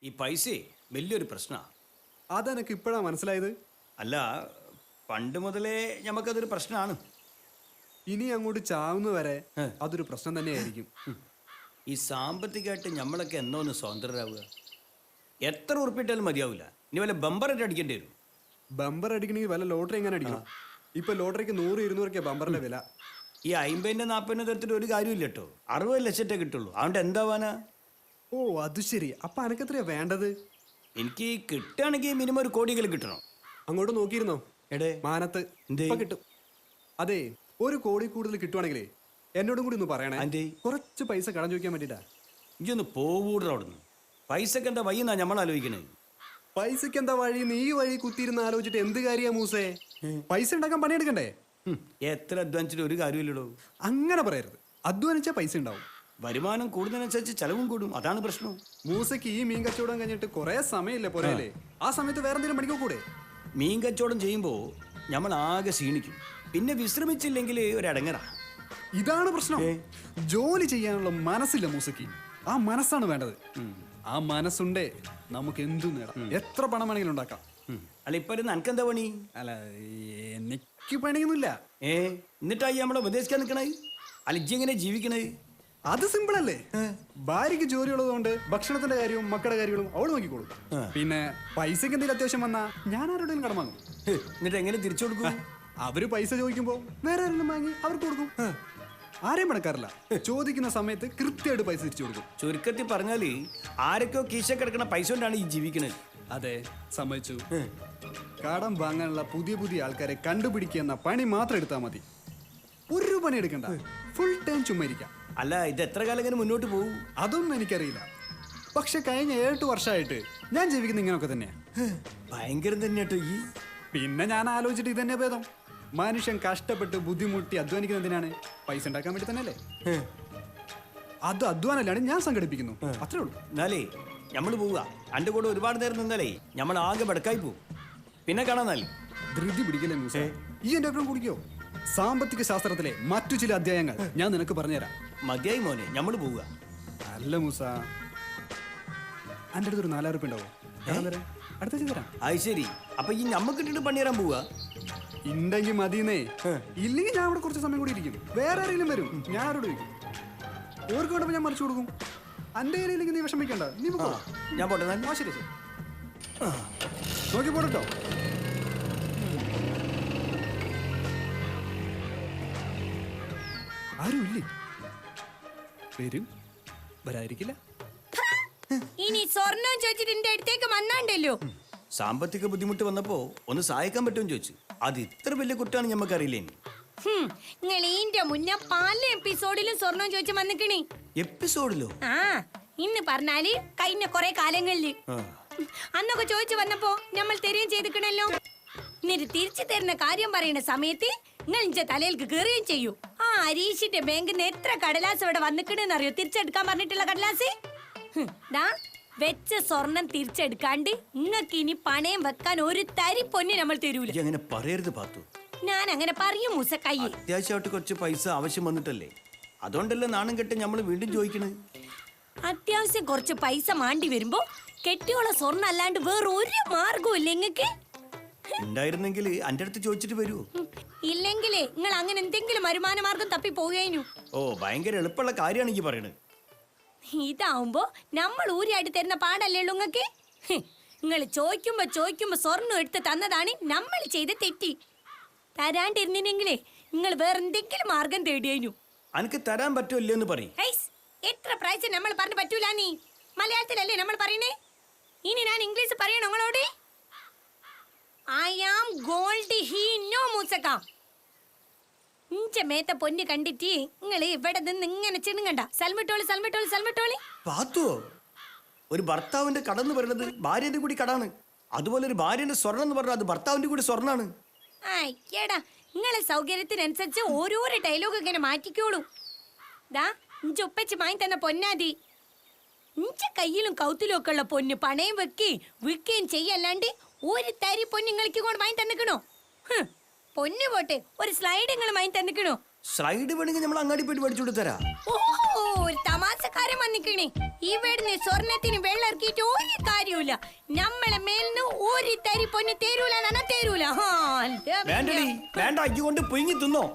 ഈ പൈസ വലിയൊരു പ്രശ്നമാണ്. അതെനിക്ക് ഇപ്പോഴാണ് മനസ്സിലായത്. അല്ല, പണ്ട് മുതലേ നമുക്കതൊരു പ്രശ്നമാണ്. ഇനി അങ്ങോട്ട് ചാവുന്നവരെ അതൊരു പ്രശ്നം തന്നെയായിരിക്കും. ഈ സാമ്പത്തികമായിട്ട് നമ്മളൊക്കെ എന്നോ ഒന്ന് സ്വതന്ത്രരാവുക. എത്ര ഉറപ്പിട്ടാലും മതിയാവില്ല. ഇനി വല്ല ബമ്പറായിട്ട് അടിക്കേണ്ടി വരും. ബമ്പർ അടിക്കണമെങ്കിൽ വല്ല ലോട്ടറി എങ്ങനെ അടിക്കണം? ഇപ്പൊ ലോട്ടറിക്ക് 100-200 ബമ്പറിന്റെ വില. ഈ 50-40 തരത്തിൽ ഒരു കാര്യമില്ല കേട്ടോ. 60 ലക്ഷത്തെ കിട്ടുള്ളൂ. അതുകൊണ്ട് എന്താവാനാ? ഓ, അത് ശരി. അപ്പൊ അനക്കെത്രയാ വേണ്ടത്? എനിക്ക് കിട്ടുകയാണെങ്കിൽ മിനിമം 1 കോടിയെങ്കിലും കിട്ടണം. അങ്ങോട്ട് നോക്കിയിരുന്നോ? എടേ മാനത്ത് കിട്ടും. അതെ, 1 കോടി കൂടുതൽ കിട്ടുവാണെങ്കിലേ എന്നോടും കൂടി ഒന്ന് പറയണേ. കുറച്ച് പൈസ കടം ചോദിക്കാൻ വേണ്ടിട്ടാ. ഇതൊന്ന് പോവൂട അവിടുന്ന്. പൈസക്ക് എന്താ വയ്യെന്നാ നമ്മൾ ആലോചിക്കണത്. പൈസക്ക് എന്താ വഴി? നീ വഴി കുത്തിയിരുന്ന് ആലോചിച്ചിട്ട് എന്ത് കാര്യാ മൂസേ? പൈസ ഉണ്ടാക്കാൻ പണിയെടുക്കണ്ടേ? എത്ര അധ്വാനിച്ചിട്ട് ഒരു കാര്യമില്ലടോ. അങ്ങനെ പറയരുത്. അധ്വാനിച്ചാ പൈസ ഉണ്ടാവും. വരുമാനം കൂടുന്നതിനനുസരിച്ച് ചെലവും കൂടും. അതാണ് പ്രശ്നം. മൂസയ്ക്ക് ഈ മീൻ കച്ചവടം കഴിഞ്ഞിട്ട് കുറെ സമയമില്ലേ പോരല്ലേ? ആ സമയത്ത് വേറെ എന്തെങ്കിലും പണിക്കോ കൂടെ? മീൻ കച്ചവടം ചെയ്യുമ്പോൾ നമ്മൾ ആകെ ക്ഷീണിക്കും. പിന്നെ വിശ്രമിച്ചില്ലെങ്കിൽ ഒരടങ്ങറ. ഇതാണ് പ്രശ്നം. ജോലി ചെയ്യാനുള്ള മനസ്സില്ല മൂസയ്ക്ക്. ആ മനസ്സാണ് വേണ്ടത്. ആ മനസ്സുണ്ടേ നമുക്ക് എന്തും നേടാം. എത്ര പണം വേണമെങ്കിലും ഉണ്ടാക്കാം. അല്ല, ഇപ്പൊ നനക്കെന്താ പണി? അല്ല, എനിക്ക് പണിയൊന്നുമില്ല. എന്നിട്ടായി നമ്മളെ ഉപദേശിക്കാൻ നിൽക്കണേ? അല്ല, ഇജ്ജ് എങ്ങനെ ജീവിക്കണേ? അത് സിമ്പിൾ അല്ലേ? ഭാര്യക്ക് ജോലി ഉള്ളതുകൊണ്ട് ഭക്ഷണത്തിന്റെ കാര്യവും മക്കളുടെ കാര്യങ്ങളും അവള് നോക്കിക്കോളും. പിന്നെ പൈസക്ക് എന്തെങ്കിലും അത്യാവശ്യം വന്നാ ഞാൻ ആരോടെങ്കിലും കടം വാങ്ങും. എന്നിട്ട് എങ്ങനെ തിരിച്ചു കൊടുക്കും? അവര് പൈസ ചോദിക്കുമ്പോ വേറെ ആരെങ്കിലും വാങ്ങി അവർക്ക് കൊടുക്കും. ആരെയും പണക്കാറില്ല. ചോദിക്കുന്ന സമയത്ത് കൃത്യമായിട്ട് പൈസ തിരിച്ചു കൊടുക്കും. ചുരുക്കത്തിൽ പറഞ്ഞാല് ആരൊക്കെയോ കീശ കിടക്കുന്ന പൈസ കൊണ്ടാണ് ഈ ജീവിക്കുന്നത്. അതെ, സമ്മതിച്ചു. കടം വാങ്ങാനുള്ള പുതിയ ആൾക്കാരെ കണ്ടുപിടിക്കുക എന്ന പണി മാത്രം എടുത്താൽ മതി. ഒരു പണി എടുക്കണ്ട. ഫുൾ ടൈം ചുമ്മാ ഇരിക്കാം. അല്ല, ഇത് എത്ര കാലം ഇങ്ങനെ മുന്നോട്ട് പോകും? അതൊന്നും എനിക്കറിയില്ല. പക്ഷെ കഴിഞ്ഞ 7 വർഷമായിട്ട് ഞാൻ ജീവിക്കുന്ന ഇങ്ങനെയൊക്കെ തന്നെയാ. ഭയങ്കരം തന്നെയാട്ടോ ഈ. പിന്നെ ഞാൻ ആലോചിച്ചിട്ട് ഇതന്നെ ഭേദം. മനുഷ്യൻ കഷ്ടപ്പെട്ട് ബുദ്ധിമുട്ടി അധ്വാനിക്കുന്ന എന്തിനാണ്? പൈസ ഉണ്ടാക്കാൻ വേണ്ടി തന്നെയല്ലേ? അത് അധ്വാനല്ലാണ് ഞാൻ സംഘടിപ്പിക്കുന്നു. അത്രേ ഉള്ളൂ. എന്നാലേ നമ്മള് പോവുക. എന്റെ കൂടെ ഒരുപാട് നേരം നിന്നാലേ നമ്മൾ ആകെ ബടക്കായി പോവും. പിന്നെ കാണാന്നാലേ. ധൃതി പിടിക്കല്ലേ മൂസേ? ഈ എന്റെ ഒപ്പം കുടിക്കോ? സാമ്പത്തിക ശാസ്ത്രത്തിലെ മറ്റു ചില അധ്യായങ്ങൾ ഞാൻ നിനക്ക് പറഞ്ഞുതരാം. മതിയായി മോനെ, നമ്മള് പോവുക. അല്ല മൂസ, എന്റെ അടുത്തൊരു 4000 രൂപ ഉണ്ടാവോ? അടുത്ത തരാം. അത് ശരി. അപ്പൊ ഈ നമ്മക്ക് ഇട്ടിട്ട് പണിയറാൻ പോവുക? ഉണ്ടെങ്കിൽ മതിയെന്നേ. ഇല്ലെങ്കിൽ ഞാൻ അവിടെ കുറച്ച് സമയം കൂടി ഇരിക്കും. വേറെ ആരെങ്കിലും വരും, ഞാൻ ആരോട് ചോദിക്കും. ഓർക്ക് വേണ്ടപ്പോ ഞാൻ മറിച്ചു കൊടുക്കും. എന്റെ കയ്യിലില്ലെങ്കിൽ നീ വിഷമിക്കണ്ട. നീ ഞാൻ പോട്ടെ. ശരി ശരി, നോക്കി പോട്ടോ. ആരും ഇല്ലേ? വരും, വരാതിരിക്കില്ല. ഇനി സ്വർണം ചോദിച്ചിട്ട് എന്റെ അടുത്തേക്ക് വന്നാണ്ടല്ലോ. സാമ്പത്തിക ബുദ്ധിമുട്ട് വന്നപ്പോ ഒന്ന് സഹായിക്കാൻ പറ്റുമെന്ന് ചോദിച്ചു. അത് ഇത്ര വലിയ കുറ്റാണ് ഞമ്മക്കറിയില്ലേ. നിങ്ങൾ ഈന്റെ മുന്നേ പല എപ്പിസോഡിലും സ്വർണം ചോദിച്ചു വന്നിക്കണേ. എപ്പിസോഡിലോ? ആ, ഇന്ന് പറഞ്ഞാല് കഴിഞ്ഞ കൊറേ കാലങ്ങളില് അന്നൊക്കെ ചോദിച്ചു വന്നപ്പോ നമ്മൾ തരുകയും ചെയ്തിക്കണല്ലോ. എന്നിട്ട് തിരിച്ചു തരുന്ന കാര്യം പറയുന്ന സമയത്ത് നിങ്ങൾ ഇഞ്ച തലയിലേക്ക് കയറുകയും ചെയ്യൂ. ആ അരീഷിന്റെ ബാങ്കിൽ നിന്ന് എത്ര കടലാസ് ഇവിടെ വന്നിക്കണെന്ന് അറിയോ? തിരിച്ചെടുക്കാൻ പറഞ്ഞിട്ടുള്ള കടലാസ്. വെച്ച സ്വർണം തിരിച്ചെടുക്കാണ്ട് നിങ്ങൾക്ക് ഇനി പണയം വെക്കാൻ ഒരു തരി പൊന്ന് നമ്മൾ തരൂല. അങ്ങനെ പറയരുത് പാത്തു. ഞാൻ അങ്ങനെ പറയും മൂസക്കയ്യ. അത്യാവശ്യമായിട്ട് കുറച്ച് പൈസ ആവശ്യം വന്നിട്ടല്ലേ? അതുകൊണ്ടല്ലേ നാണം കെട്ട് നമ്മൾ വീണ്ടും ചോദിക്കണത്. അത്യാവശ്യം കുറച്ച് പൈസ മാണ്ടി വരുമ്പോ കെട്ടിയോള സ്വർണ്ണം അല്ലാണ്ട് വേറെ ഒരു മാർഗവും ഇല്ല നിങ്ങക്ക്. ഉണ്ടായിരുന്നെങ്കിൽ എന്റെ അടുത്ത് ചോദിച്ചിട്ട് വരുമോ? ഇല്ലെങ്കിലേ നിങ്ങൾ അങ്ങനെ എന്തെങ്കിലും വരുമാന മാർഗം തപ്പി പോവുകയായിരുന്നു. ഓ, ഭയങ്കര എളുപ്പമുള്ള കാര്യമാണ് ഈ പറയണത്. ഇതാവുമ്പോ നമ്മൾ ഊരിയായിട്ട് തരുന്ന പാടല്ലേ ഉള്ളൂ നിങ്ങക്ക്. നിങ്ങൾ ചോദിക്കുമ്പോ സ്വർണ്ണം എടുത്ത് തന്നതാണ് നമ്മൾ ചെയ്ത തെറ്റി. തരാണ്ടിരുന്നെങ്കിലേ നിങ്ങൾ വേറെന്തെങ്കിലും മാർഗം തേടിയു. അനക്ക് തരാൻ പറ്റുമല്ലോ പറയും. എത്ര പ്രൈസ് നമ്മൾ പറഞ്ഞു പറ്റൂല? നീ മലയാളത്തിലല്ലേ നമ്മൾ പറയണേ. ഇനി ഞാൻ ഇംഗ്ലീഷ് പറയണോ നിങ്ങളോട്? I am gold he no musaka. ഇഞ്ച മേത്ത പൊന്ന് കണ്ടിട്ട് നിങ്ങള് ഇവിടെ നിന്ന് ഇങ്ങനെ ചിണുങ്ങണ്ട. സൽമിട്ടോളി. പാത്തുവോ? ഒരു ഭർത്താവിന്റെ കടന്ന് പറയുന്നത് ഭാര്യന്റെ കൂടി കടാണ്. അതുപോലെ ഒരു ഭാര്യന്റെ സ്വർണം എന്ന് പറഞ്ഞാൽ അത് ഭർത്താവിന്റെ കൂടി സ്വർണ്ണാണ്. ഏടാ നിങ്ങളെ സൗകര്യത്തിനനുസരിച്ച് ഓരോരോ ഡയലോഗ് ഇങ്ങനെ മാറ്റിക്കോളൂ. ദാ ഇഞ്ച ഉപ്പച്ച് വാങ്ങി തന്ന പൊന്നാതി. ഇഞ്ച കയ്യിലും കൗത്തിലും ഒക്കെ ഉള്ള പൊന്ന് പണയം വിൽക്കുകയും ചെയ്യല്ലാണ്ട് ഒരു തരി പൊന്ന് നിങ്ങൾക്ക് കൊണ്ട് വാങ്ങി തന്നിക്കണോ? പൊന്നു പോട്ടെ, ഒരു സ്ലൈഡ് നിങ്ങൾ വാങ്ങി തന്നിക്കണോ? സ്ലൈഡ് വേണമെങ്കിൽ നമ്മൾ അങ്ങാടി പോയിട്ട് പഠിച്ചു കൊടുത്തരാ. ഓ, ഒരു തമാശക്കാരൻ വന്നിക്കണേ. ഇവിടുന്ന് സ്വർണത്തിന് വെള്ളം ഇറക്കിയിട്ട് ഒരു കാര്യമില്ല. നമ്മളെ മേലിന് ഒരു തരി പൊന്ന് തരൂല. വേണ്ടടി, വേണ്ട, അയ്യ കൊണ്ട് പൊങ്ങി തിന്നോ.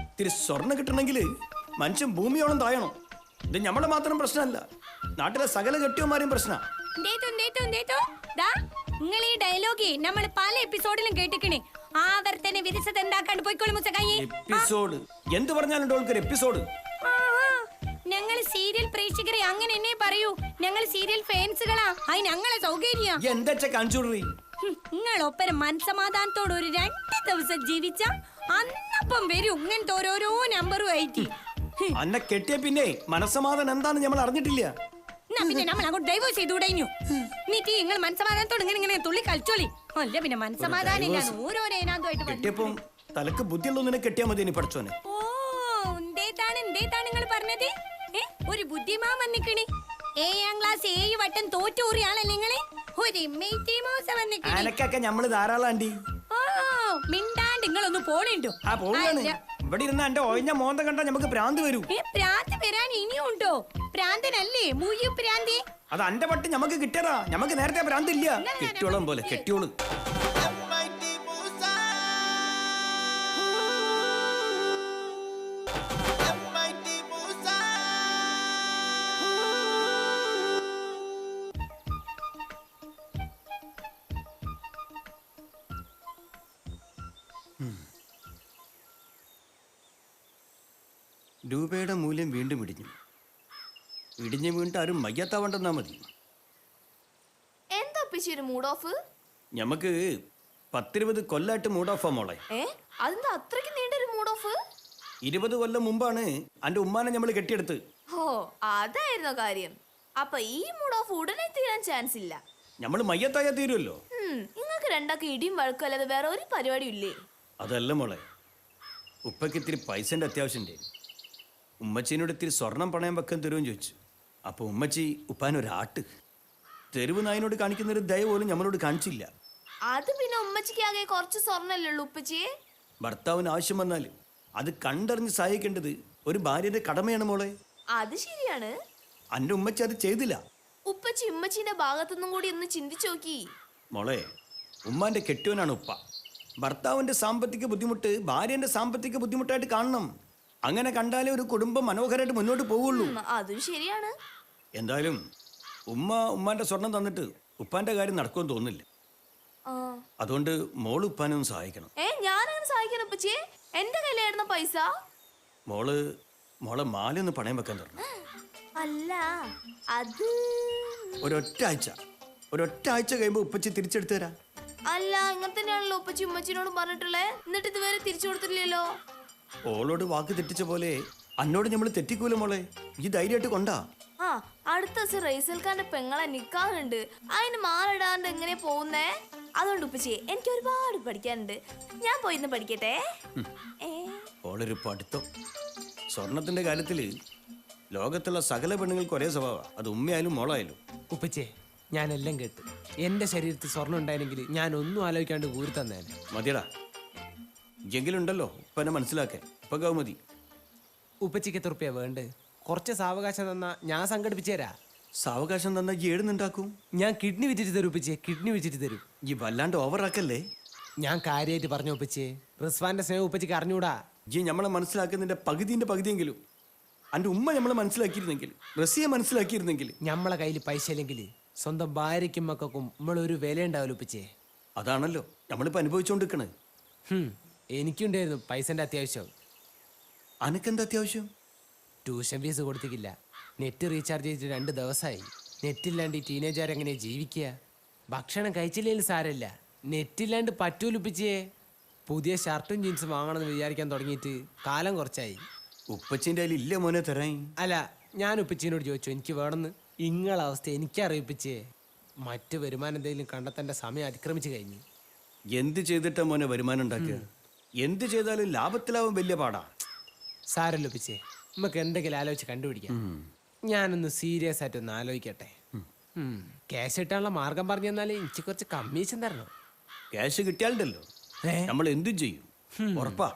ഇത്തിരി സ്വർണ്ണം കിട്ടണമെങ്കിൽ മനുഷ്യൻ ഭൂമിയോളം താഴണം. ഇത് നമ്മളെ മാത്രം പ്രശ്നമല്ല, നാട്ടിലെ സകല കെട്ടിയന്മാരെയും പ്രശ്ന. നിങ്ങൾ ഈ ഡയലോഗ് നമ്മൾ പല എപ്പിസോഡിലും കേട്ടിക്കണേ. ആവർത്തന വിരസത ഉണ്ടാക്കാണ്ട് പോയിക്കോളൂ മുസക്കായി. എപ്പിസോഡ് എന്ത് പറഞ്ഞാലും ഒരു എപ്പിസോഡ്. ഞങ്ങൾ സീരിയൽ പ്രേക്ഷകരെ അങ്ങനെ എന്നെ പറയൂ. ഞങ്ങൾ സീരിയൽ ഫാൻസുകളാ. അത് ഞങ്ങളെ സൗകര്യ. എന്താ കാണിച്ചോടറി? നിങ്ങളൊപ്പരം മനസമാധാനത്തോട് ഒരു 2 ദിവസം ജീവിച്ച അന്നപ്പം വരും ഇങ്ങനത്തെ ഓരോരോ നമ്പറും ആയിട്ട്. അന്നെ കെട്ടിയ പിന്നെ മനസ്സമാധാനം എന്താന്ന് നമ്മൾ അറിഞ്ഞിട്ടില്ല. പിന്നെ നമ്മൾ അങ്ങോട്ട് ഡൈവേഴ്സ് ചെയ്തുകൂടഞ്ഞു. എന്നിട്ട് നിങ്ങൾ മനസ്സമാധാനത്തോട് ഇങ്ങനെ തുള്ളി കളിച്ചോളി. അല്ല പിന്നെ മനസ്സമാധാനം ഇല്ലാന്ന് ഓരോരോ ഏനാന്തമായിട്ട് കെട്ടിയപ്പം തലക്ക് ബുദ്ധിയുള്ളതിനെ കെട്ടിയാ മതി. ഇനി പഠിച്ചോനെ എന്തേതാണ് നിങ്ങൾ പറഞ്ഞത്? ഒരു ബുദ്ധിമാൻ വന്നിക്കണേ. 7ാം ക്ലാസ് 7 വട്ടം തോറ്റൂറിയാണല്ലേ നിങ്ങള്? ഒരു അനക്കൊക്കെ നമ്മള് ധാരാളാണ്ടി. മിണ്ടാണ്ട് നിങ്ങളൊന്ന് പോണിണ്ടോ? ഇവിടെ ഇരുന്ന എന്റെ ഒഴിഞ്ഞ മോന്തം കണ്ടാ നമുക്ക് ഭ്രാന്ത് വരൂ. ഭ്രാന്ത് വരാൻ ഇനിയും ഉണ്ടോ? ഭ്രാന്തനല്ലേ മൂയ്യു ഭ്രാന്തി. അത് അന്റെ പട്ട് നമുക്ക് കിട്ടിയതാ. നമുക്ക് നേരത്തെ ഭ്രാന്ത് ഇല്ല. കെട്ടിയോളം പോലെ കെട്ടിയോള്. രൂപയുടെ മൂല്യം വീണ്ടും ഇടിഞ്ഞു വീണ്ടും ആരും മയ്യത്താവണ്ടെന്നാ മതി. എന്താ ഒരു മൂഡ് ഓഫ്? ഞമ്മക്ക് 10-20 കൊല്ലായിട്ട് മൂഡ് ഓഫാ മോളെ. അതെന്താ അത്രയ്ക്ക് നീണ്ടൊരു മൂഡ് ഓഫ്? 20 കൊല്ലം മുമ്പാണ് അന്റെ ഉമ്മാനെ നമ്മൾ കെട്ടിയെടുത്ത്. ഓ, അതായിരുന്നു കാര്യം. അപ്പൊ ഈ മൂഡ് ഓഫ് ഉടനെ തീരാൻ ചാൻസ് ഇല്ല. നമ്മൾ മയ്യത്തായാ തീരുമല്ലോ. നിങ്ങൾക്ക് രണ്ടാൾക്ക് ഇടിയും വഴക്കും അല്ലാതെ വേറെ ഒരു പരിപാടിയും ഇല്ലേ? അതല്ല മോളെ, ഉപ്പയ്ക്ക് ഇത്തിരി പൈസന്റെ അത്യാവശ്യമുണ്ട്. ഉമ്മച്ചീനോട് ഇത്തിരി സ്വർണം പണയം വെക്കാൻ തരുമെന്ന് ചോദിച്ചു. അപ്പൊ ഉമ്മച്ചി ഉപ്പാനൊരാട്ട്. തെരുവ് നായനോട് കാണിക്കുന്നൊരു ദയ പോലും നമ്മളോട് കാണിച്ചില്ല. അത് പിന്നെ ഉമ്മച്ചിക്ക് ആകെ കുറച്ച് സ്വർണ്ണല്ലേ ഉള്ളൂ ഉപ്പച്ചിയെ. ഭർത്താവിന് ആവശ്യം വന്നാൽ അത് കണ്ടറിഞ്ഞ് സഹായിക്കേണ്ടത് ഒരു ഭാര്യയുടെ കടമയാണ് മോളെ. അത് ശരിയാണ്. അന്റെ ഉമ്മച്ചി അത് ചെയ്തില്ല. ഉപ്പച്ചി ഉമ്മച്ചിന്റെ ഭാഗത്തുനിന്നും കൂടി ഒന്ന് ചിന്തിച്ചു നോക്കി മോളെ. ഉമ്മാന്റെ കെട്ടിയവനാണ് ഉപ്പ. ഭർത്താവിന്റെ സാമ്പത്തിക ബുദ്ധിമുട്ട് ഭാര്യന്റെ സാമ്പത്തിക ബുദ്ധിമുട്ടായിട്ട് കാണണം. അങ്ങനെ കണ്ടാലേ ഒരു കുടുംബം മനോഹരമായിട്ട് മുന്നോട്ട് പോവുള്ളൂ. അതും ശരിയാണ്. എന്തായാലും ഉമ്മാന്റെ സ്വർണം തന്നിട്ട് ഉപ്പാന്റെ കാര്യം നടക്കുമെന്ന് തോന്നുന്നില്ല. അതുകൊണ്ട് മോള് ഉപ്പാനൊന്ന് സഹായിക്കണം. ഞാനങ്ങനെ സഹായിക്കണം ഉപ്പച്ചിയെ? എന്റെ കയ്യിലായിരുന്ന പൈസ മോളെ മാലയൊന്ന് പണയം വെക്കാൻ തരണം. അല്ല, അത് ഒരൊറ്റ ആഴ്ച കഴിയുമ്പോ ഉപ്പച്ചി തിരിച്ചെടുത്തു തരാം. അല്ല, ഇങ്ങനെ തന്നെയാണല്ലോ ഉപ്പച്ചി ഉമ്മച്ചിനോട് പറഞ്ഞിട്ടുള്ളേ. എന്നിട്ട് ഇതുവരെ തിരിച്ചു കൊടുത്തില്ലല്ലോ. ഓളോട് വാക്ക് തെറ്റിച്ച പോലെ അന്നോട് നമ്മൾ തെറ്റിക്കൂല മോളെ. ഈ ധൈര്യമായിട്ട് കൊണ്ടാ. അടുത്ത ദിവസം റൈസൽ ഖാന്റെ പെങ്ങളെ നിക്കാറുണ്ട്. അതിന് മാറിടാണ്ട് എങ്ങനെ പോകുന്നേ? അതുകൊണ്ട് ഉപ്പച്ചി എനിക്ക് ഒരുപാട് പഠിക്കാനുണ്ട്. ഞാൻ പോയിന്ന് പഠിക്കട്ടെ. ഓളൊരു പഠിത്തം. സ്വർണത്തിന്റെ കാര്യത്തില് ലോകത്തുള്ള സകല പെണ്ണുങ്ങൾക്ക് ഒരേ സ്വഭാവം. അത് ഉമ്മയായാലും മോളായാലും. ഉപ്പച്ചേ, ഞാനെല്ലാം കേട്ട്. എന്റെ ശരീരത്തിൽ സ്വർണ്ണം ഉണ്ടായിരുന്നെങ്കിൽ ഞാൻ ഒന്നും ആലോചിക്കാണ്ട് ഊരി തന്നേനെ. മതിയടാ. എങ്കിലുണ്ടല്ലോ ഉപ്പനെ മനസ്സിലാക്കാൻ. ഇപ്പൊ മതി. ഉപ്പച്ചിക്ക് എത്ര റുപ്യ വേണ്ട? കുറച്ച് സാവകാശം തന്നാ ഞാൻ സംഘടിപ്പിച്ചു തരാ. സാവകാശം തന്നാ ഏടുന്നുണ്ടാക്കും. ഞാൻ കിഡ്നി വിറ്റിട്ട് തരും ഉപ്പച്ചേ, കിഡ്നി വിറ്റിട്ട് തരും. ഈ വല്ലാണ്ട് ഓവറാക്കല്ലേ. ഞാൻ കാര്യമായിട്ട് പറഞ്ഞു ഉപ്പച്ചേ. റിസ്വാന്റെ സ്നേഹം ഉപ്പച്ചിക്ക് അറിഞ്ഞൂടാ. ഈ നമ്മളെ മനസ്സിലാക്കുന്നതിന്റെ പകുതിയെങ്കിലും അന്റെ ഉമ്മ നമ്മളെ മനസ്സിലാക്കിയിരുന്നെങ്കിൽ, റസിയെ മനസ്സിലാക്കിയിരുന്നെങ്കിൽ. നമ്മളെ കയ്യിൽ പൈസ ഇല്ലെങ്കിൽ സ്വന്തം ഭാര്യയ്ക്കും മക്കൾക്കും നമ്മളൊരു വില ഉണ്ടാവില്ല ഉപ്പച്ചേ. അതാണല്ലോ നമ്മളിപ്പോ അനുഭവിച്ചുകൊണ്ടിരിക്കണേ. എനിക്കുണ്ടായിരുന്നു പൈസന്റെ അത്യാവശ്യം. അനക്കെന്താ അത്യാവശ്യം? ട്യൂഷൻ ഫീസ് കൊടുത്തിക്കില്ല. നെറ്റ് റീചാർജ് ചെയ്തിട്ട് 2 ദിവസമായി. നെറ്റില്ലാണ്ട് ഈ ടീനേജാരെങ്ങനെ ജീവിക്കുക? ഭക്ഷണം കഴിച്ചില്ലെങ്കിൽ സാരമില്ല, നെറ്റില്ലാണ്ട് പറ്റൂലുപ്പിച്ചേ. പുതിയ ഷർട്ടും ജീൻസും വാങ്ങണമെന്ന് വിചാരിക്കാൻ തുടങ്ങിയിട്ട് കാലം കുറച്ചായി. ഉപ്പച്ചിന്റെ കയ്യിൽ ഇല്ല മോനെ തരാൻ. അല്ല, ഞാൻ ഉപ്പച്ചീനോട് ചോദിച്ചു എനിക്ക് വേണമെന്ന്. ഇങ്ങളെ അവസ്ഥ എനിക്കറിയിപ്പിച്ചേ. മറ്റു വരുമാനം എന്തെങ്കിലും കണ്ടെത്തേണ്ട സമയം അതിക്രമിച്ചു കഴിഞ്ഞു. എന്ത് ചെയ്തിട്ടാ മോനെ വരുമാനം ഉണ്ടാക്കുക? എന്ത് ചെയ്താലും ലാഭത്തിലാവും വലിയ പാടാ. സാരല്ലോ ഉപ്പച്ചേ, നമുക്ക് എന്തെങ്കിലും ആലോചിച്ച് കണ്ടുപിടിക്കാം. ഞാനൊന്ന് സീരിയസ് ആയിട്ടൊന്ന് ആലോചിക്കട്ടെ. ക്യാഷ് കിട്ടാനുള്ള മാർഗം പറഞ്ഞു തന്നാലേ എനിക്ക് കുറച്ച് കമ്മീഷൻ തരണം. ക്യാഷ് കിട്ടിയാലുണ്ടല്ലോ ഏ? നമ്മൾ എന്തും ചെയ്യും, ഉറപ്പാ.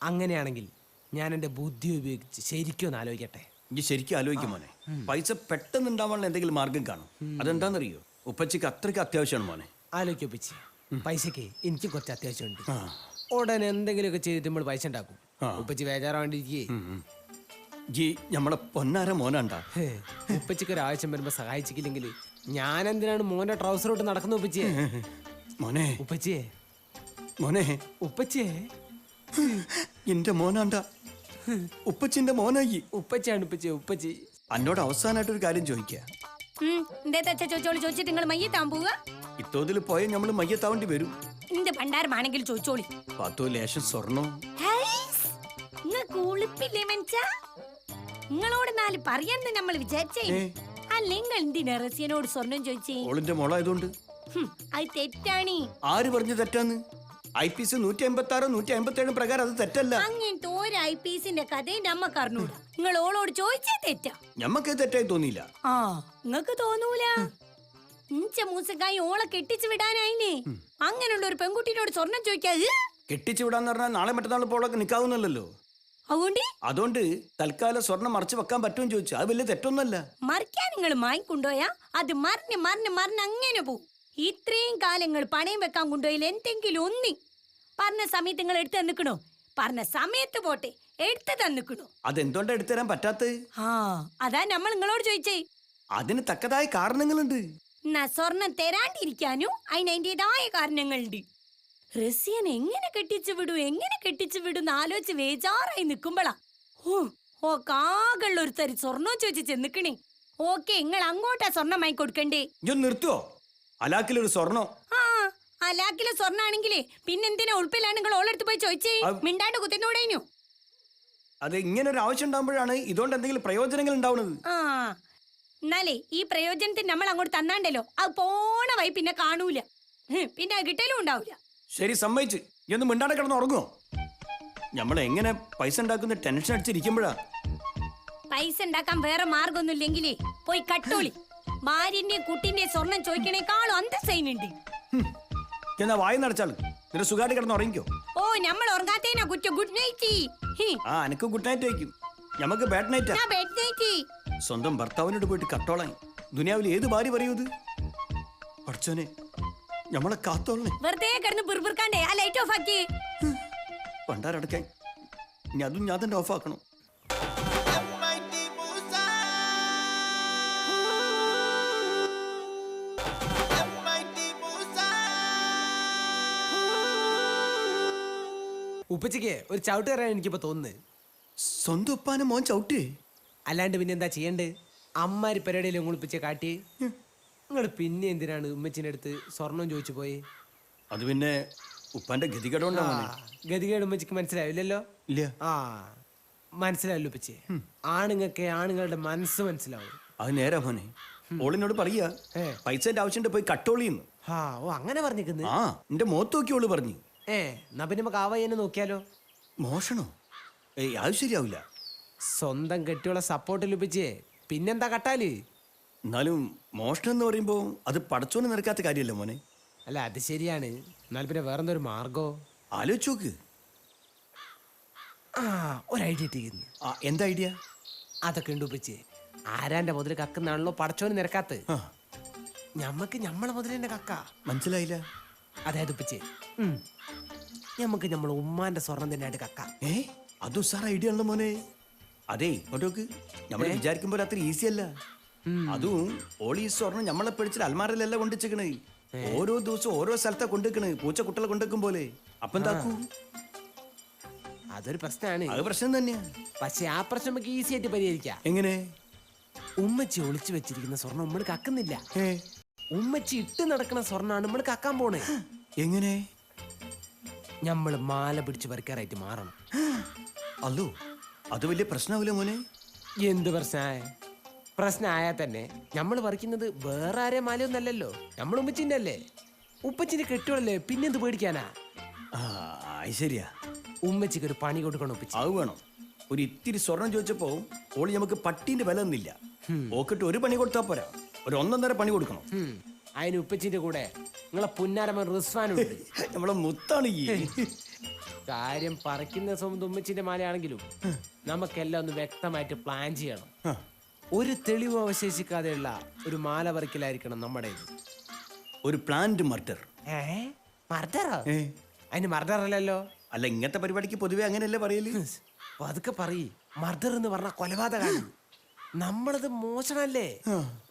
അങ്ങനെയാണെങ്കിൽ ഞാൻ എൻ്റെ ബുദ്ധി ഉപയോഗിച്ച് ശരിക്കും ഒന്ന് ആലോചിക്കട്ടെ. ഇനി ശരിക്കും ആലോചിക്കും മോനെ. പൈസ പെട്ടെന്ന് ഉണ്ടാവാനുള്ള എന്തെങ്കിലും മാർഗം കാണും. അതെന്താണെന്നറിയോ? ഉപ്പച്ചിക്ക് അത്രയ്ക്ക് അത്യാവശ്യമാണ് മോനെ. ആലോചിക്കും ഉപ്പച്ചി, പൈസക്ക് എനിക്ക് കുറച്ച് അത്യാവശ്യമുണ്ട്. ഉടനെ എന്തെങ്കിലുമൊക്കെ ചെയ്തിട്ട് നമ്മൾ പൈസ ഉണ്ടാക്കും. ഉപ്പച്ചി ബേജാറാണ്ടിരിക്കേ. ജി നമ്മളെ പൊന്നാര മോനാണ്ടാ. ഉപ്പച്ചിക്ക് ഒരാവശ്യം വരുമ്പോ സഹായിച്ചില്ലെങ്കിൽ ഞാൻ എന്തിനാണ് മോന്റെ ട്രൗസറോട്ട് നടക്കുന്ന ഉപ്പച്ചിയെ? മോനെ ഉപ്പച്ചിയെ, മോനെ, ഉപ്പച്ചിയെ, എന്റെ മോനാണ്ടാ. ഉപ്പച്ചിന്റെ മോനായി. ഉപ്പച്ചിയാണ് ഉപ്പച്ചി. ഉപ്പച്ചി എന്നോട് അവസാനമായിട്ടൊരു കാര്യം ചോദിക്കുക. എന്തേത്ത അച്ഛ ചോദിച്ചോളി. ചോദിച്ചിട്ട് നിങ്ങൾ മയ്യത്താൻ പോവുക? ഇത്തോതിൽ പോയ നമ്മൾ മയ്യത്താവേണ്ടി വരും. എന്ത് ഭണ്ഡാരമാണെങ്കിൽ ചോദിച്ചോളി. 10 ലേശം സ്വർണം. നിങ്ങൾക്ക് ഉളുപ്പില്ലേ മനുഷ്യ? നിങ്ങളോട് 4 പറയാന്ന് നമ്മൾ വിചാരിച്ചേ. അല്ലെങ്കിൽ എന്തിനാ റസിയനോട് സ്വർണം ചോദിച്ചേ? ഓളിന്റെ മോളായതുകൊണ്ട്. അത് തെറ്റാണി. ആര് പറഞ്ഞു തെറ്റാന്ന്? IPC 156 157 പ്രകാരം അത് തെറ്റല്ല. അങ്ങനത്തെ ഒരു IPCന്റെ കഥയും നമ്മക്ക് അറിഞ്ഞൂടാ. നിങ്ങൾ ഓളോട് ചോദിച്ചേ തെറ്റാ. ഞമ്മക്ക് തെറ്റായി തോന്നിയില്ല. ആ, നിങ്ങക്ക് തോന്നൂല. ഇഞ്ച മൂസക്കായി ഓളെ കെട്ടിച്ചു വിടാനായില്ലേ. അങ്ങനെയുള്ള ഒരു പെൺകുട്ടിയോട് സ്വർണം ചോദിക്കാത്. കെട്ടിച്ചു വിടാന്ന് പറഞ്ഞാൽ നാളെ മറ്റന്നാൾ പോളൊക്കെ നിൽക്കാവുന്നല്ലോ. അതുകൊണ്ട് തൽക്കാലം സ്വർണം മറച്ചു വെക്കാൻ പറ്റുമെന്ന് ചോദിച്ചു. അത് വലിയ തെറ്റൊന്നല്ല. മറിക്കാൻ നിങ്ങൾ മായിക്കൊണ്ടോയാ അത് മറിഞ്ഞ് മറിഞ്ഞ് മറിഞ്ഞ് അങ്ങനെ പോവും. ഇത്രയും കാലങ്ങൾ പണയം വെക്കാൻ കൊണ്ടുപോയില്ല എന്തെങ്കിലും ഒന്നി പറഞ്ഞ സമയത്ത് നിങ്ങൾ എടുത്ത് തന്നിക്കണോ? പറഞ്ഞ സമയത്ത് പോട്ടെ, എടുത്ത് തന്നിക്കണോ? അതെന്തുകൊണ്ടാ എടുത്തുതരാൻ പറ്റാത്തത്? ആ, അതാ നമ്മൾ നിങ്ങളോട് ചോദിച്ചേ. അതിന് തക്കതായ കാരണങ്ങളുണ്ട്. എന്നാ സ്വർണം തരാണ്ടിരിക്കാനും അതിനതിൻ്റെതായ കാരണങ്ങളുണ്ട്. റസിയൻ എങ്ങനെ കെട്ടിച്ചു വിടും ആലോചിച്ച് വേജാറായി നിക്കുമ്പോളാ ഓ കാകളുള്ള ഒരു തരി സ്വർണം ചോദിച്ച് ചെന്നിക്കണേ. ഓക്കെ, നിങ്ങൾ അങ്ങോട്ടാ സ്വർണം വാങ്ങി കൊടുക്കണ്ടേ? ഞാൻ നിർത്തുവോ? അലാക്കിലൊരു സ്വർണം. ആ, അലാക്കിലെ സ്വർണ്ണാണെങ്കിലേ പിന്നെന്തിനാ ഉൾപ്പിലാണ് നിങ്ങൾ ഓളെടുത്ത് പോയി ചോദിച്ചേ? മിണ്ടാണ്ട് കുത്തിനോടേനു. അത് ഇങ്ങനെ ഒരു ആവശ്യം ഉണ്ടാകുമ്പോഴാണ് ഇതുകൊണ്ട് എന്തെങ്കിലും പ്രയോജനങ്ങൾ ഉണ്ടാവുന്നത്. ആ, എന്നാലേ ഈ പ്രയോജനത്തിന് നമ്മൾ അങ്ങോട്ട് തന്നാണ്ടല്ലോ അത് പോണ വഴി പിന്നെ കാണൂല. പിന്നെ അത് കിട്ടലും ഉണ്ടാവൂല. ശരി, സമ്മതിച്ച്. നീ ഒന്ന് മിണ്ടാടെ കിടന്ന് ഉറങ്ങുമോ? നമ്മൾ എങ്ങനെ പൈസ ഉണ്ടാക്കുന്ന ടെൻഷൻ അടിച്ചിരിക്കുമ്പോഴാ. പൈസ ഉണ്ടാക്കാൻ വേറെ മാർഗമൊന്നുമില്ലെങ്കിലേ പോയി കട്ടോളി. ഭാര്യന്റെ കുട്ടിന്റെ സ്വർണം ചോദിക്കണേക്കാളും അന്തസ്സൈനുണ്ട്. എന്നാ വായി നടച്ചാള്. നിന്റെ സുഖമായിട്ട് കിടന്ന് ഉറങ്ങിക്കോ. ഓ, നമ്മൾ ഉറങ്ങാത്തേനാ കുറ്റം. Good night. ആ, എനിക്ക് ഗുഡ് നൈറ്റ് വയ്ക്കും. ഞമ്മക്ക് ബാഡ് നൈറ്റാ. Bed night. സ്വന്തം ഭർത്താവിനോട് പോയിട്ട് കട്ടോളാൻ ദുനിയാവിൽ ഏത് ഭാര്യ പറയൂത്? പഠിച്ചോനെ, ഞമ്മളെ കാത്തോളേ. വെറുതെ കിടന്ന് ബിർബിർക്കാണ്ടേ ആ ലൈറ്റ് ഓഫ് ആക്കി. പണ്ടാരടക്കാൻ ഇനി അതും ഞാൻ തന്നെ ഓഫ് ആക്കണം. ഉപ്പച്ചിക്ക് ഒരു ചവിട്ട് കയറാൻ എനിക്കിപ്പോ തോന്നുന്നത്. സ്വന്തം ഉപ്പാനെ മോൻ ചവിട്ടേ. അല്ലാണ്ട് പിന്നെ എന്താ ചെയ്യണ്ടേ? അമ്മാരി പരിപാടിയിൽ നിങ്ങൾ ഉപ്പച്ചിയെ കാട്ടി. നിങ്ങൾ പിന്നെ എന്തിനാണ് ഉമ്മച്ചിന്റെ അടുത്ത് സ്വർണം ചോദിച്ചു പോയി? അത് പിന്നെ ഉപ്പാന്റെ ഗതികേടുകൊണ്ടാണ്. ഗതികേട് ഉമ്മച്ചിക്ക് മനസ്സിലാവില്ലല്ലോ. ഇല്ല. ആ, മനസ്സിലാവില്ല ഉപ്പച്ചി. ആണുങ്ങൾക്ക് ആണുങ്ങളുടെ മനസ്സ് മനസ്സിലാവും. അത് നേരാ മോനെ. ഓളിനോട് പറയാ പൈസന്റെ ആവശ്യമുണ്ട് പോയി കട്ടോളിന്ന്. ഓ, അങ്ങനെ പറഞ്ഞിരിക്കുന്നു. ആ, എന്റെ മുഖത്ത് നോക്കി ഓള് പറഞ്ഞു. എന്നാ പിന്നെ നമുക്ക് ആവായനെ നോക്കിയാലോ? മോഷണോ? ഏയ്, അത് ശരിയാവില്ല. സ്വന്തം കെട്ടിയുള്ള സപ്പോർട്ടിൽ ഉപ്പച്ചിയെ പിന്നെന്താ കട്ടാല്? എന്നാലും മോഷണം എന്ന് പറയുമ്പോ അത് പടച്ചോന്ന് നിരക്കാത്ത കാര്യമല്ലേ മോനെ? അല്ല, അത് ശരിയാണ്. എന്നാൽ പിന്നെ വേറെന്തൊരു മാർഗോ? ആലോചിച്ച് നോക്ക്. ഒരു ഐഡിയ ഇട്ടിരിക്കുന്നു. എന്താ ഐഡിയ? അതൊക്കെ ഉണ്ട് ഉപ്പച്ചി. ആരാന്റെ മുതൽ കക്കുന്നാണല്ലോ പടച്ചോന് നിരക്കാത്ത. ഞമ്മക്ക് ഞമ്മളെ മുതൽ തന്നെ കക്ക. മനസ്സിലായില്ല. അതായത് ഉപ്പച്ചി, ഞമ്മക്ക് നമ്മളെ ഉമ്മാന്റെ സ്വർണം തന്നെയായിട്ട് കക്ക. അത് സാർ ഐഡിയ ആണല്ലോ മോനെ. അതെ, ഇങ്ങോട്ടോക്ക്. നമ്മൾ വിചാരിക്കുമ്പോൾ അത്ര ഈസി അല്ല. അതും ഓളി സ്വർണം നമ്മളെ പിടിച്ചിട്ട് അൽമാരയിലല്ല കൊണ്ടുവച്ചേക്കണേ. ഓരോ ദിവസം ഓരോ സ്ഥലത്താ കൊണ്ടുവെക്കണേ. പൂച്ചക്കുട്ടികളെ കൊണ്ടുവെക്കും പോലെ. അപ്പൊ എന്താക്കൂ? അതൊരു പ്രശ്നമാണ്. അത് പ്രശ്നം തന്നെയാ. പക്ഷെ ആ പ്രശ്നം നമുക്ക് ഈസി ആയിട്ട് പരിഹരിക്കാം. എങ്ങനെ? ഉമ്മച്ചി ഒളിച്ചു വെച്ചിരിക്കുന്ന സ്വർണം നമ്മൾ കക്കുന്നില്ല. ഉമ്മച്ചി ഇട്ട് നടക്കുന്ന സ്വർണ്ണാണ് നമ്മൾ കക്കാൻ പോണേ. എങ്ങനെ? നമ്മള് മാല പിടിച്ച് പറിക്കാറായിട്ട് മാറണം. അല്ലോ അത് വലിയ പ്രശ്നമാവില്ല മോനെ. എന്ത് പ്രശ്നമായാൽ തന്നെ നമ്മൾ പറിക്കുന്നത് വേറെ ആരെ മാലയൊന്നല്ലല്ലോ, നമ്മൾ ഉമ്മച്ചിന്റെ അല്ലേ. ഉപ്പച്ചിന്റെ കെട്ടുകളല്ലേ, പിന്നെന്ത് പേടിക്കാനാ. ആ അത് ശരിയാ. ഉമ്മച്ചിക്ക് ഒരു പണി കൊടുക്കണം ഉപ്പച്ചി. അത് വേണം. ഒരു ഇത്തിരി സ്വർണം ചോദിച്ചപ്പോ ഓളി നമുക്ക് പട്ടീന്റെ വില ഒന്നില്ല. ഓക്കിട്ട് ഒരു പണി കൊടുത്താ പോരാ, ഒരു 1.5 പണി കൊടുക്കണം. അതിന് ഉപ്പച്ചിന്റെ കൂടെ നിങ്ങളെ പുന്നാരമ്മൻ റിസ്വാനുണ്ട്. നമ്മളെ മുത്താണ് ഈ കാര്യം പറിക്കുന്ന സ്വന്തം ഉമ്മച്ചിന്റെ മാലയാണെങ്കിലും നമുക്കെല്ലാം ഒന്ന് വ്യക്തമായിട്ട് പ്ലാൻ ചെയ്യണം. ഒരു തെളിവും അവശേഷിക്കാതെയുള്ള ഒരു മാല പറിക്കലായിരിക്കണം നമ്മുടെ. ഒരു പ്ലാന്റ് മർഡർ. മർഡറോ? അതിന് മർഡർ അല്ലല്ലോ. അല്ല, ഇങ്ങനത്തെ പരിപാടിക്ക് പൊതുവെ അങ്ങനെയല്ലേ പറയല്. അതൊക്കെ പറയ്. മർഡർ എന്ന് പറഞ്ഞ കൊലപാതകമാണ്. നമ്മളത് മോശമല്ലേ.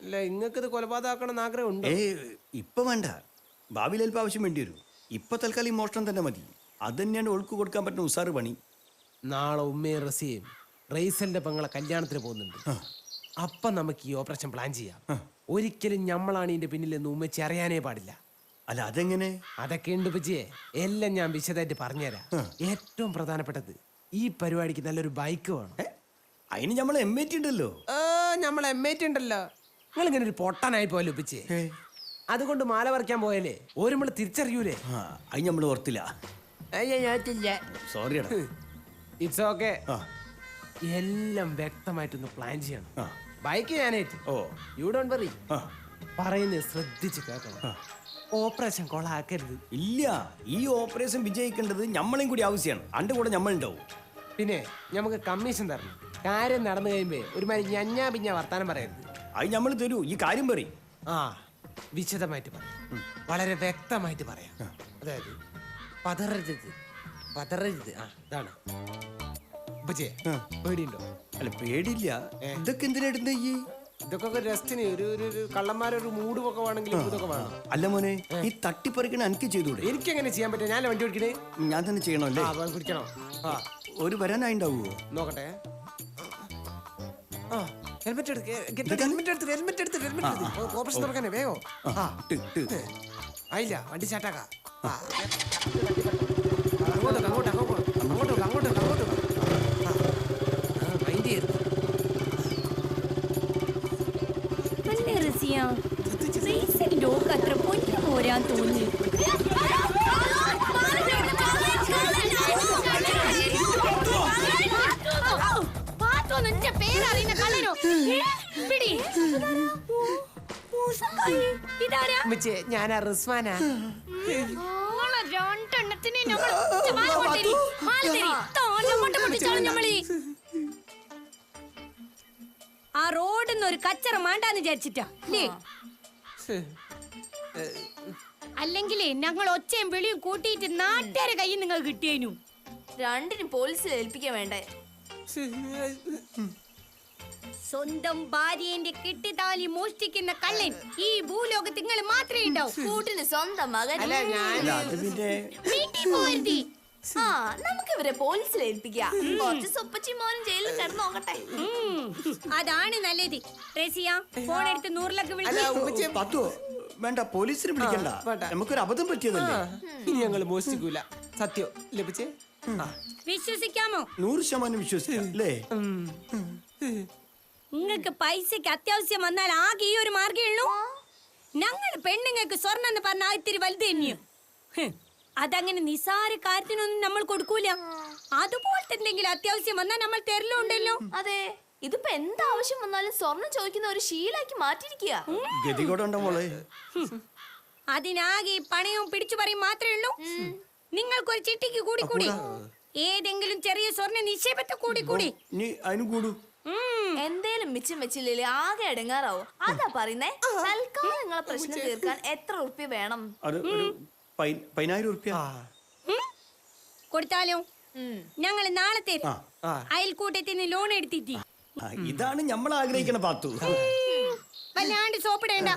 അല്ല, ഇങ്ങക്കിത് കൊലപാതകമാക്കണം ആഗ്രഹം ഉണ്ട്? ഇപ്പൊ വേണ്ട, ഭാവിയിൽ അല്പം ആവശ്യം വേണ്ടി വരും. ഇപ്പൊ തൽക്കാലം ഈ മോഷണം തന്നെ മതി. അത് തന്നെയാണ് ഒഴുക്ക് കൊടുക്കാൻ പറ്റുന്ന ഉസാറ് പണി. നാളെ ഉമ്മയും റസിയും റൈസലിന്റെ പെങ്ങളെ കല്യാണത്തിന് പോകുന്നുണ്ട്. അപ്പൊ നമുക്ക് ഈ ഓപ്പറേഷൻ പ്ലാൻ ചെയ്യാം. ഒരിക്കലും ഞമ്മളാണ് ഇതിന്റെ പിന്നിലെന്ന് ഉമ്മച്ചി അറിയാനേ പാടില്ല. അല്ല, അതെങ്ങനെ? അതൊക്കെ ഉണ്ട് പച്ചിയെ, എല്ലാം ഞാൻ വിശദമായിട്ട് പറഞ്ഞുതരാം. ഏറ്റവും പ്രധാനപ്പെട്ടത് ഈ പരിപാടിക്ക് നല്ലൊരു ബൈക്ക് വേണം. അതിന് നമ്മൾ MAT ഉണ്ടല്ലോ. നമ്മൾ MAT ഉണ്ടല്ലോ. നിങ്ങൾ ഇങ്ങനെ ഒരു പൊട്ടനായി പോയല്ലോ ഉപ്പച്ചി. അതുകൊണ്ട് മാല പറിക്കാൻ പോയാലേ ഒരു നമ്മൾ തിരിച്ചറിയൂലേ. അത് നമ്മൾ ഓർത്തില്ല. സോറി. It's okay. എല്ലാം വ്യക്തമായിട്ടൊന്ന് പ്ലാൻ ചെയ്യണം. ബൈക്ക് ഞാനേറ്റ്. You don't worry. പറയുന്നത് ശ്രദ്ധിച്ച് കേൾക്കണം. ഓപ്പറേഷൻ കൊളാക്കരുത്. ഇല്ല, ഈ ഓപ്പറേഷൻ വിജയിക്കേണ്ടത് നമ്മളെയും കൂടി ആവശ്യമാണ്. അന്റെ കൂടെ നമ്മളുണ്ടാവും. പിന്നെ നമുക്ക് കമ്മീഷൻ തരണം. കാര്യം നടന്നു കഴിയുമ്പോ ഒരുമാതിരി ഞഞ്ഞാ പിഞ്ഞ വർത്താനം പറയരുത്. അത് നമ്മൾ തരൂ. ഈ കാര്യം പറയും. വിശദമായിട്ട് പറയാം, വളരെ വ്യക്തമായിട്ട് പറയാം. അതായത് പതറരുത്. ഇതാണ് പേടിയുണ്ടോ? അല്ല, പേടിയില്ല. ഇതൊക്കെ എന്തിനാ ഇടുന്നേ? ഇതൊക്കെ രസത്തിന് ഒരു കള്ളന്മാരൊരു മൂടും ഒക്കെ വേണമെങ്കിൽ ഇതൊക്കെ വേണം. അല്ല മോനെ, ഈ തട്ടിപ്പറിക്കണ എനിക്ക് ചെയ്തൂടെ? എനിക്ക് എങ്ങനെ ചെയ്യാൻ പറ്റും? ഞാൻ വണ്ടി ഓടിക്കണേ. ഞാൻ തന്നെ ചെയ്യണമല്ലേ? പിടിക്കണോ? ഒരു വരാനായിണ്ടാവോ? നോക്കട്ടെ. ഹെൽമെറ്റ് എടുത്ത് ഓപ്പറേഷൻ തുറക്കാനേ വേഗം. ആയില്ല, വണ്ടി സ്റ്റാർട്ടാക്കാം. അങ്ങോട്ട് മൈൻഡ് ചെയ്യരുത്. അത്ര പൊന്നു പോരാൻ തോന്നി. ഞാനാ റിസ്വാനാ. ആ റോഡിന്ന് ഒരു കച്ചറ മാണ്ടാന്ന് വിചാരിച്ചിട്ടാ അല്ലേ? അല്ലെങ്കിലേ ഞങ്ങൾ ഒച്ചയും വിളിയും കൂട്ടിയിട്ട് നാട്ടുകാരെ കയ്യിൽ നിങ്ങൾ കിട്ടിയേനു. രണ്ടിനും പോലീസിൽ ഏൽപ്പിക്കാൻ വേണ്ടേ? സ്വന്തം ഭാര്യന്റെ കെട്ടിത്താലി മോഷ്ടിക്കുന്ന കള്ളൻ ഈ ഭൂലോകത്ത് നിങ്ങൾ മാത്രമേ ഉണ്ടാവൂ. കൂട്ടിന് സ്വന്തം മകൻ. നമുക്ക് ഇവരെ പോലീസിൽ ഏൽപ്പിക്കാം. കുറച്ച് സുപ്പച്ചി മോനും ജയിലിൽ കിടന്നു നോക്കട്ടെ. അതാണ് നല്ലത്. റസിയ, ഫോൺ എടുത്ത് 100 വിളിച്ചു. വേണ്ട, പോലീസിനെ വിളിക്കണ്ട. നമുക്കൊരു അബദ്ധം പറ്റിയതല്ലേ. ഇനി ഞങ്ങൾ മോഷ്ടിക്കൂല. സത്യം ലഭിച്ചേ. വിശ്വസിക്കാമോ? 100% വിശ്വസിക്കാം അല്ലേ? നിങ്ങൾക്ക് പൈസക്ക് അത്യാവശ്യം വന്നാൽ ആകെ ഈ ഒരു മാർഗേ ഉള്ളൂ. ഞങ്ങൾ പെണ്ണുങ്ങൾക്ക് സ്വർണ്ണം എന്ന് പറഞ്ഞാൽ ഇത്തിരി വലുത് തന്നെയോ. അതങ്ങനെ നിസാര കാര്യത്തിനൊന്നും നമ്മൾ കൊടുക്കൂല. അതുപോലത്തെ എന്തെങ്കിലും അത്യാവശ്യം വന്നാൽ നമ്മൾ തരലുണ്ടല്ലോ. അതെ, ഇതിപ്പോ എന്താവശ്യം വന്നാലും സ്വർണം ചോദിക്കുന്ന ഒരു ശീലാക്കി മാറ്റിരിക്കുക. അതിനാകെ പണയവും പിടിച്ചു പറയും മാത്രമേ ഉള്ളൂ. നിങ്ങൾക്കൊരു ചിട്ടിക്ക് കൂടി ഏതെങ്കിലും ചെറിയ സ്വർണ്ണ നിക്ഷേപത്തെ കൂടി എന്തേലും മിച്ചം വെച്ചില്ലേ ആകെ അടങ്ങാറാവും. അതാ പറയുന്നേ. തൽക്കാലം നിങ്ങളെ പ്രശ്നം തീർക്കാൻ എത്ര ഉറുപ്പ്യ വേണം? 10,000 ഉറുപ്പ്യ കൊടുത്താലോ? ഞങ്ങൾ നാളെ തരും. അയൽക്കൂട്ടത്തിന് ലോൺ എടുത്തിട്ട്. ഇതാണ് നമ്മൾ ആഗ്രഹിക്കണ പാത്തു. വല്ലാണ്ട് സോപ്പിടേണ്ട.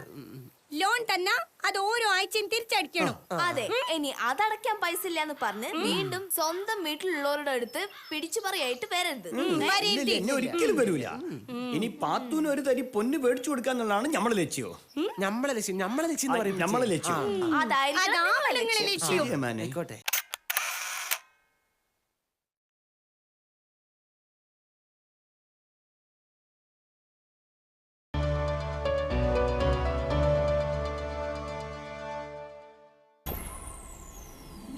ലോൺ തന്നാ അത് ഓരോ ആഴ്ചയും തിരിച്ചടിക്കണം. അതെ, ഇനി അതടയ്ക്കാൻ പൈസ ഇല്ലാന്ന് പറഞ്ഞ് വീണ്ടും സ്വന്തം വീട്ടിലുള്ളവരുടെ അടുത്ത് പിടിച്ചു പറയായിട്ട് വരരുത്. എന്നെ ഒരിക്കലും വരൂല. ഇനി പാത്തൂന് ഒരു തരി പൊന്ന് മേടിച്ചു കൊടുക്കാന്നുള്ളതാണ് നമ്മളെ ലക്ഷ്യോ. നമ്മളെ ലക്ഷ്യം നമ്മളെ ലക്ഷ്യം അതായിരിക്കും ലക്ഷ്യം. ആയിക്കോട്ടെ.